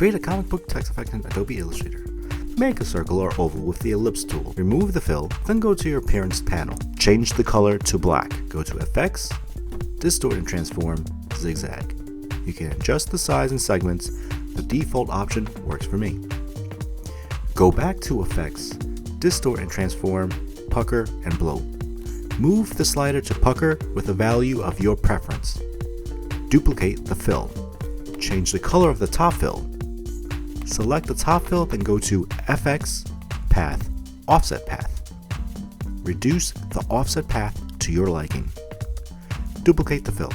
Create a comic book text effect in Adobe Illustrator. Make a circle or oval with the ellipse tool. Remove the fill, then go to your appearance panel. Change the color to black. Go to Effects, Distort and Transform, Zigzag. You can adjust the size and segments. The default option works for me. Go back to Effects, Distort and Transform, Pucker and Blow. Move the slider to pucker with a value of your preference. Duplicate the fill. Change the color of the top fill. Select the top fill, then go to FX, Path, Offset Path. Reduce the offset path to your liking. Duplicate the fill.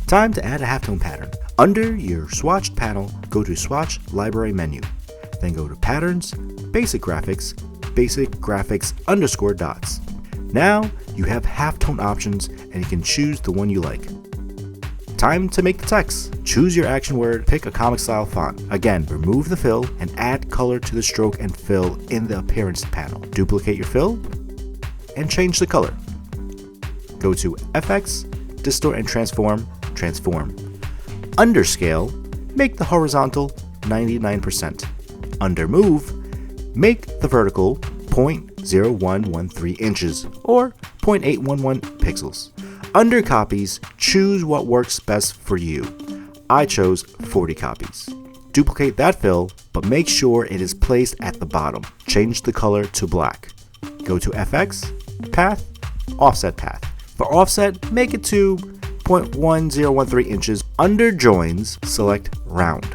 Time to add a halftone pattern. Under your swatched panel, go to Swatch Library menu. Then go to Patterns, Basic Graphics _dots. Now you have halftone options and you can choose the one you like. Time to make the text. Choose your action word, pick a comic style font. Again, remove the fill and add color to the stroke and fill in the appearance panel. Duplicate your fill and change the color. Go to FX, Distort and Transform, Transform. Under scale, make the horizontal 99%. Under move, make the vertical 0.0113 inches or 0.811 pixels. Under copies, choose what works best for you. I chose 40 copies. Duplicate that fill, but make sure it is placed at the bottom. Change the color to black. Go to FX, Path, Offset Path. For offset, make it to 0.1013 inches. Under joins, select round.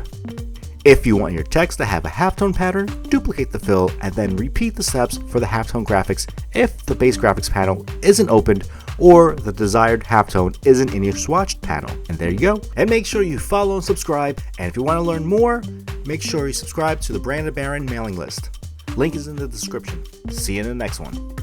If you want your text to have a halftone pattern, duplicate the fill and then repeat the steps for the halftone graphics if the base graphics panel isn't opened or the desired halftone isn't in your swatched panel. And there you go. And make sure you follow and subscribe. And if you want to learn more, make sure you subscribe to the Brandon Barron mailing list. Link is in the description. See you in the next one.